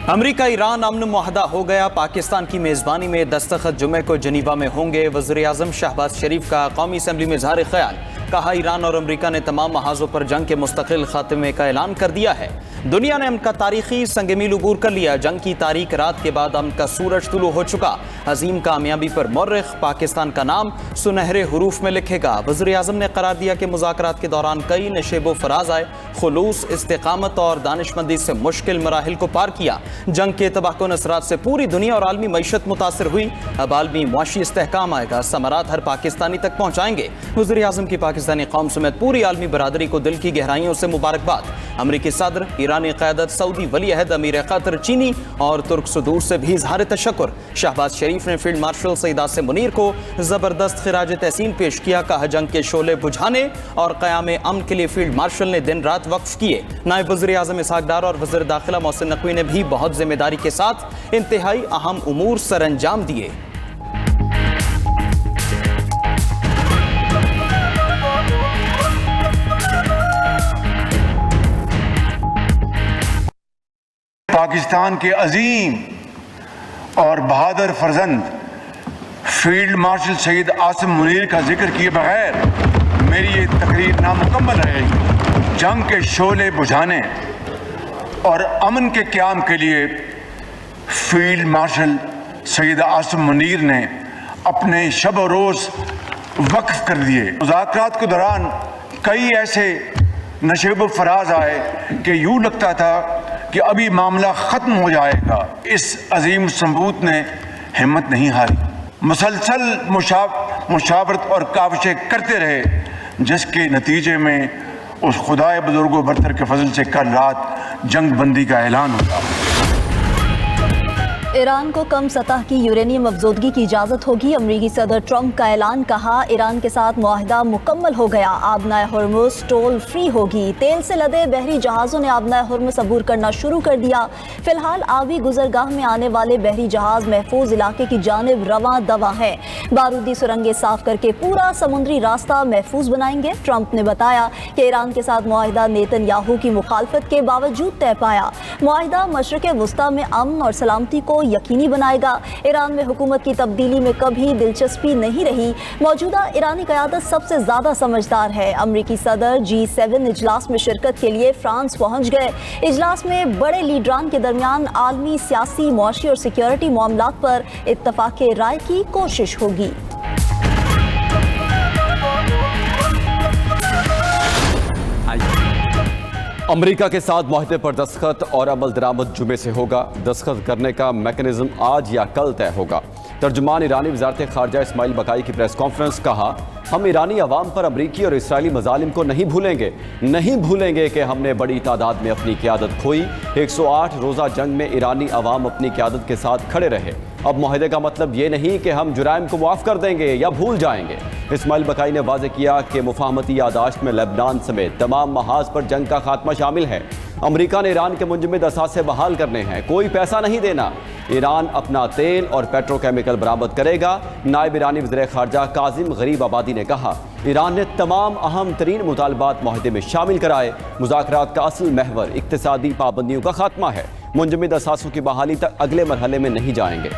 امریکہ ایران امن معاہدہ ہو گیا، پاکستان کی میزبانی میں دستخط جمعے کو جنیوا میں ہوں گے۔ وزیر اعظم شہباز شریف کا قومی اسمبلی میں اظہار خیال، کہا ایران اور امریکہ نے تمام محاذوں پر جنگ کے مستقل خاتمے کا اعلان کر دیا ہے۔ دنیا نے امن کا تاریخی سنگ میل عبور کر لیا، جنگ کی تاریک رات کے بعد امن کا سورج طلوع ہو چکا، عظیم کامیابی پر مورخ پاکستان کا نام سنہرے حروف میں لکھے گا۔ وزیر اعظم نے قرار دیا کہ مذاکرات کے دوران کئی نشیب و فراز آئے، خلوص، استقامت اور دانشمندی سے مشکل مراحل کو پار کیا۔ جنگ کے تباہ کن اثرات سے پوری دنیا اور عالمی معیشت متاثر ہوئی، اب عالمی معاشی استحکام آئے گا، ثمرات ہر پاکستانی تک پہنچائیں گے۔ وزیر اعظم کی پاکستانی قوم سمیت پوری عالمی برادری کو دل کی گہرائیوں سے مبارکباد۔ امریکی صدر، ایرانی قیادت، سعودی ولی عہد، امیر قطر، چینی اور ترک صدور سے بھی اظہار تشکر۔ شہباز شریف نے فیلڈ مارشل سعید عاصم منیر کو زبردست خراج تحسین پیش کیا، کہا جنگ کے شعلے بجھانے اور قیام امن کے لیے فیلڈ مارشل نے دن رات وقف کیے۔ نائب وزیر اعظم اسحاق ڈار اور وزیر داخلہ محسن نقوی نے بھی بہت ذمہ داری کے ساتھ انتہائی اہم امور سر انجام دیے۔ پاکستان کے عظیم اور بہادر فرزند فیلڈ مارشل سعید عاصم منیر کا ذکر کیے بغیر میری یہ تقریر نامکمل رہے گی۔ جنگ کے شعلے بجھانے اور امن کے قیام کے لیے فیلڈ مارشل سعید عاصم منیر نے اپنے شب و روز وقف کر دیے۔ مذاکرات کے دوران کئی ایسے نشیب و فراز آئے کہ یوں لگتا تھا کہ ابھی معاملہ ختم ہو جائے گا۔ اس عظیم ثبوت نے ہمت نہیں ہاری، مسلسل مشاورت اور کاوشیں کرتے رہے، جس کے نتیجے میں اس خدائے بزرگ و برتر کے فضل سے کل رات جنگ بندی کا اعلان ہوا۔ ایران کو کم سطح کی یورینیم افزودگی کی اجازت ہوگی، امریکی صدر ٹرمپ کا اعلان، کہا ایران کے ساتھ معاہدہ مکمل ہو گیا، آبنائے ہرمز ٹول فری ہوگی، تیل سے لدے بحری جہازوں نے آبنائے ہرمز عبور کرنا شروع کر دیا، فی الحال آبی گزرگاہ میں آنے والے بحری جہاز محفوظ علاقے کی جانب رواں دواں ہیں، بارودی سرنگیں صاف کر کے پورا سمندری راستہ محفوظ بنائیں گے۔ ٹرمپ نے بتایا کہ ایران کے ساتھ معاہدہ نیتن یاہو کی مخالفت کے باوجود طے پایا، معاہدہ مشرق وسطیٰ میں امن اور سلامتی کو یقینی بنائے گا۔ ایران میں حکومت کی تبدیلی میں کبھی دلچسپی نہیں رہی، موجودہ ایرانی قیادت سب سے زیادہ سمجھدار ہے۔ امریکی صدر G7 اجلاس میں شرکت کے لیے فرانس پہنچ گئے، اجلاس میں بڑے لیڈران کے درمیان عالمی سیاسی، معاشی اور سیکیورٹی معاملات پر اتفاق رائے کی کوشش ہوگی۔ امریکہ کے ساتھ معاہدے پر دستخط اور عمل درآمد جمعے سے ہوگا، دستخط کرنے کا میکانزم آج یا کل طے ہوگا۔ ترجمان ایرانی وزارت خارجہ اسماعیل بقائی کی پریس کانفرنس، کہا ہم ایرانی عوام پر امریکی اور اسرائیلی مظالم کو نہیں بھولیں گے کہ ہم نے بڑی تعداد میں اپنی قیادت کھوئی۔ 108 روزہ جنگ میں ایرانی عوام اپنی قیادت کے ساتھ کھڑے رہے، اب معاہدے کا مطلب یہ نہیں کہ ہم جرائم کو معاف کر دیں گے یا بھول جائیں گے۔ اسماعیل بقائی نے واضح کیا کہ مفاہمتی یادداشت میں لبنان سمیت تمام محاذ پر جنگ کا خاتمہ شامل ہے۔ امریکہ نے ایران کے منجمد اثاثے بحال کرنے ہیں، کوئی پیسہ نہیں دینا، ایران اپنا تیل اور پیٹرو کیمیکل برآمد کرے گا۔ نائب ایرانی وزیر خارجہ کاظم غریب آبادی نے کہا ایران نے تمام اہم ترین مطالبات معاہدے میں شامل کرائے، مذاکرات کا اصل محور اقتصادی پابندیوں کا خاتمہ ہے، منجمد اثاثوں کی بحالی تک اگلے مرحلے میں نہیں جائیں گے۔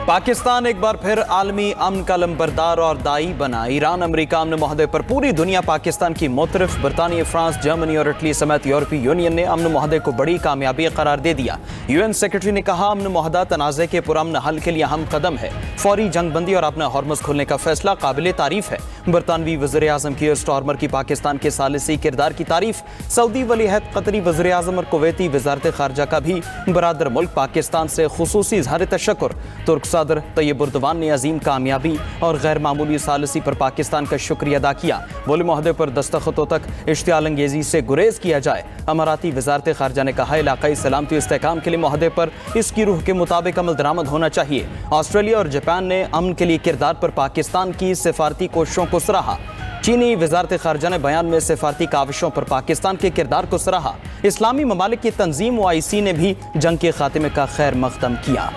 پاکستان ایک بار پھر عالمی امن کا لمبردار اور دائی بنا۔ ایران امریکہ امن معاہدے پر پوری دنیا پاکستان کی معترف، برطانیہ، فرانس، جرمنی اور اٹلی سمیت یورپی یونین نے امن معاہدے کو بڑی کامیابی قرار دے دیا۔ UN سیکرٹری نے کہا امن معاہدہ تنازع کے پرامن حل کے لیے اہم قدم ہے، فوری جنگ بندی اور اپنا ہرمز کھولنے کا فیصلہ قابل تعریف ہے۔ برطانوی وزیر اعظم کیئر سٹارمر کی پاکستان کے ثالثی کردار کی تعریف، سعودی ولی عہد، قطری وزیر اعظم اور کویتی وزارت خارجہ کا بھی برادر ملک پاکستان سے خصوصی اظہار تشکر۔ ترک صدر طیب اردوان نے عظیم کامیابی اور غیر معمولی ثالثی پر پاکستان کا شکریہ ادا کیا۔ بولے معاہدے پر دستخطوں تک اشتعال انگیزی سے گریز کیا جائے۔ اماراتی وزارت خارجہ نے کہا علاقائی سلامتی و استحکام کے لیے معاہدے پر اس کی روح کے مطابق عمل درآمد ہونا چاہیے۔ آسٹریلیا اور جاپان نے امن کے لیے کردار پر پاکستان کی سفارتی کوششوں کو سراہا۔ چینی وزارت خارجہ نے بیان میں سفارتی کاوشوں پر پاکستان کے کردار کو سراہا۔ اسلامی ممالک کی تنظیم OIC نے بھی جنگ کے خاتمے کا خیر مقدم کیا۔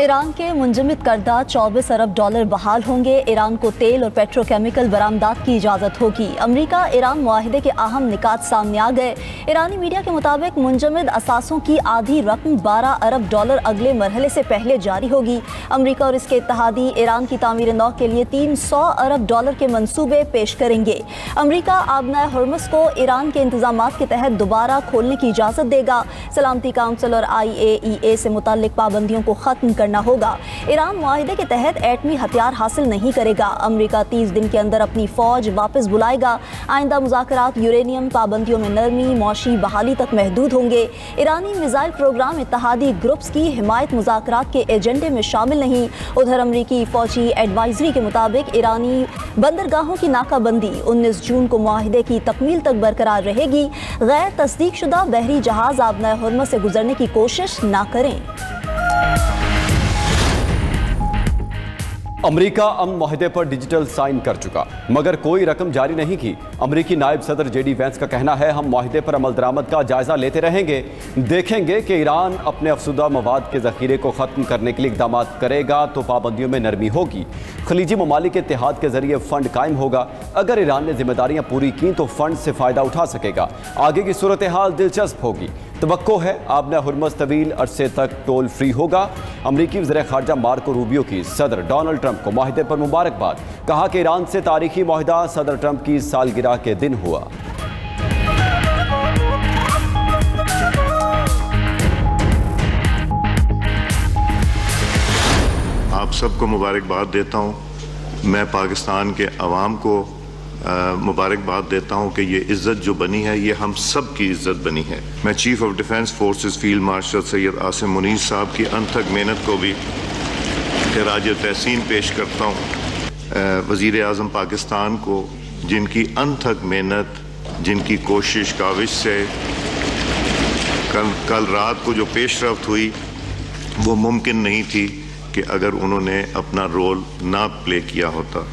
ईरान के मुंजमद करदा 24 अरब डॉलर बहाल होंगे। ईरान को तेल और पेट्रोकेमिकल बरामदात की इजाज़त होगी। अमरीका ईरान मुआहिदे के अहम निकात सामने आ गए। ईरानी मीडिया के मुताबिक मुंजमद असासों की आधी रकम 12 अरब डॉलर अगले मरहले से पहले जारी होगी। अमरीका और इसके इत्तहादी ईरान की तामीर नौ के लिए 300 अरब डॉलर के मंसूबे पेश करेंगे। अमरीका आबनाए हुर्मुज़ को ईरान के इंतजामात के तहत दोबारा खोलने की इजाज़त देगा। सलामती काउंसिल और IAEA से मुताल्लिक पाबंदियों को ख़त्म करना होगा। ईरान मुआहिदे के तहत एटमी हथियार हासिल नहीं करेगा। अमरीका 30 दिन के अंदर अपनी फौज वापस बुलाएगा। आइंदा मुज़ाकरात यूरेनियम पाबंदियों में नरमी, मौशी बहाली तक महदूद होंगे। ईरानी मिसाइल प्रोग्राम इत्तहादी ग्रुप्स की हिमायत मुज़ाकरात के एजेंडे में शामिल नहीं। उधर अमरीकी फौजी एडवाइजरी के मुताबिक ईरानी बंदरगाहों की नाकाबंदी 19 जून को मुआहिदे की तकमील तक बरकरार रहेगी। गैर तस्दीक शुदा बहरी जहाज आबनाए हुर्मुज़ से गुजरने की कोशिश ना करें। अमरीका अमन मुआहदे पर डिजिटल साइन कर चुका मगर कोई रकम जारी नहीं की। अमरीकी नायब सदर JD वैंस का कहना है, हम मुआहदे पर अमल दरामद का जायजा लेते रहेंगे, देखेंगे कि ईरान अपने अफसुदा मवाद के ज़ख़ीरे को ख़त्म करने के लिए इक़दाम करेगा तो पाबंदियों में नरमी होगी। खलीजी ममालिक के इत्तेहाद के ज़रिए फ़ंड कायम होगा। अगर ईरान ने जिम्मेदारियाँ पूरी की तो फ़ंड से फ़ायदा उठा सकेगा। आगे की सूरत हाल दिलचस्प होगी। तवक्को है आबनाए हुर्मुज़ तवील अरसे तक टोल फ्री होगा। अमरीकी वज़ीर ख़ारजा मार्को रूबियो की सदर डोनाल्ड ट्रंप को मुआहदे पर मुबारकबाद। कहा कि ईरान से तारीखी मुआहदा सदर ट्रंप की सालगिरह के दिन हुआ। आप सबको मुबारकबाद देता हूँ। मैं पाकिस्तान के अवाम को मुबारकबाद देता हूँ कि ये इज़्ज़त जो बनी है ये हम सब की इज़्ज़त बनी है। मैं chief of defence forces field marshal Syed Asim Munir साहब की अनथक मेहनत को भी खिराज तहसीन पेश करता हूँ। वज़ीर आज़म पाकिस्तान को जिनकी अनथक मेहनत, जिनकी कोशिश काविश से कल रात को जो पेशरफ्त हुई वो मुमकिन नहीं थी कि अगर उन्होंने अपना रोल ना प्ले किया होता।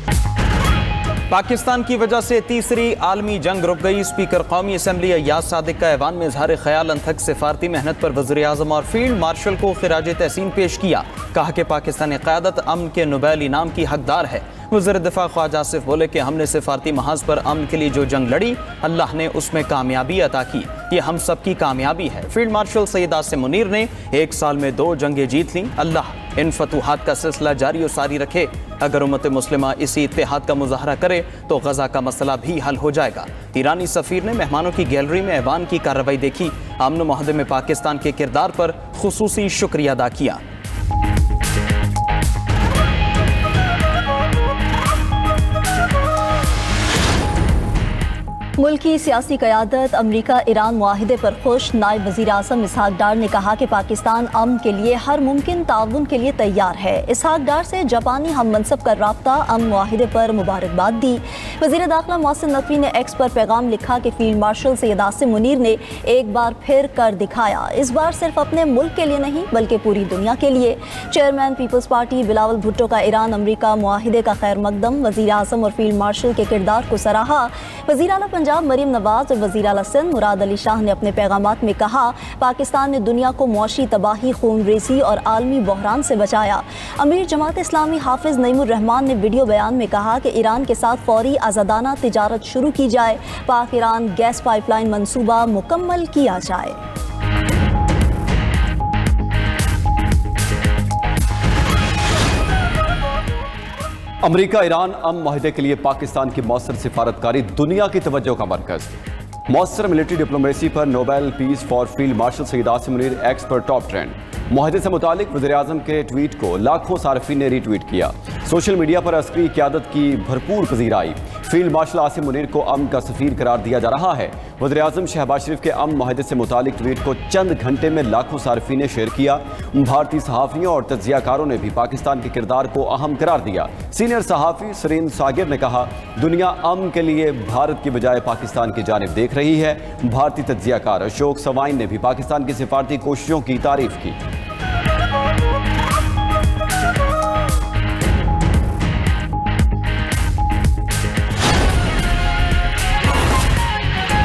पाकिस्तान की वजह से तीसरी आलमी जंग रुक गई। स्पीकर कौमी असम्बली अय्याज सादिक का ऐवान में इज़हार ख्याल अनथक सिफारती मेहनत पर वज़ीर आज़म और फील्ड मार्शल को खिराज तहसीन पेश किया। कहा कि पाकिस्तानी क़यादत अमन के नोबेल इनाम की हकदार है। वज़ीर दिफा ख्वाजा आसिफ बोले कि हमने सिफारती महाज पर अमन के लिए जो जंग लड़ी, अल्लाह ने उसमें कामयाबी अता की। ये हम सब की कामयाबी है। फील्ड मार्शल सैयद आसिम मुनीर ने 1 साल में 2 जंगें जीत लीं। अल्लाह इन फतूहात का सिलसिला जारी और सारी रखे। अगर उम्मत मुस्लिमा इसी इत्तेहाद का मुजाहरा करे तो गजा का मसला भी हल हो जाएगा। ईरानी सफ़ीर ने मेहमानों की गैलरी में ऐवान की कार्रवाई देखी। अमन मुआहदे में पाकिस्तान के किरदार पर खुसूसी शुक्रिया अदा किया। मुल्की सियासी क़यादत अमरीका ईरान मुआहिदे पर खुश। नायब वज़ीर आज़म इसहाक डार ने कहा कि पाकिस्तान अमन के लिए हर मुमकिन ताउन के लिए तैयार है। इसहाक डार से जापानी हम मनसब का राब्ता अमन मुआहिदे पर मुबारकबाद दी। वज़ीर दाखिला मोहसिन नकवी ने एक्स पर पैगाम लिखा कि फील्ड मार्शल सैयद आसिम मुनीर ने एक बार फिर कर दिखाया। इस बार सिर्फ अपने मुल्क के लिए नहीं बल्कि पूरी दुनिया के लिए। Chairman People's party Bilawal Bhutto का ईरान अमरीका मुआहिदे का खैर मकदम। वज़ीर आज़म और फील्ड मार्शल के किरदार को सराहा। वज़ीर आला पंजाब मरीम नवाज और वज़ीर आला सिंध मुराद अली शाह ने अपने पैगामात में कहा, पाकिस्तान ने दुनिया को मौशी तबाही, खून रेजी और आलमी बहरान से बचाया। अमीर जमात इस्लामी हाफिज नईमुर रहमान ने वीडियो बयान में कहा कि ईरान के साथ फौरी आज़ादाना तिजारत शुरू की जाए। पाक ईरान गैस पाइपलाइन मंसूबा मुकम्मल किया जाए। अमरीका ईरान अमन मुआहदे के लिए पाकिस्तान की मौसर सिफारतकारी दुनिया की तवज्जो का मरकज। मौसर मिलिट्री डिप्लोमेसी पर Nobel peace for field marshal Syed Asim Munir x पर टॉप ट्रेंड। मुआहदे से मुतालिक वज़ीर आज़म के ट्वीट को लाखों सार्फिन ने रीट्वीट किया। सोशल मीडिया पर अस्करी क़यादत की भरपूर पजीर आई। फील्ड मार्शल आसिम मुनीर को अमन का सफ़ीर करार दिया जा रहा है। वज़ीर आज़म शहबाज शरीफ के अमन मुआहदे से मुतालिक ट्वीट को चंद घंटे में लाखों सार्फिन ने शेयर किया। भारतीय सहाफ़ियों और तज्ज़ियाकारों ने भी पाकिस्तान के किरदार को अहम करार दिया। सीनियर सहाफ़ी सुरेंद्र सागिर ने कहा, दुनिया अमन के लिए भारत की बजाय पाकिस्तान की जानिब देख रही है। भारतीय तज्ज़ियाकार अशोक सवाइन ने भी पाकिस्तान की सिफारती कोशिशों की तारीफ़ की।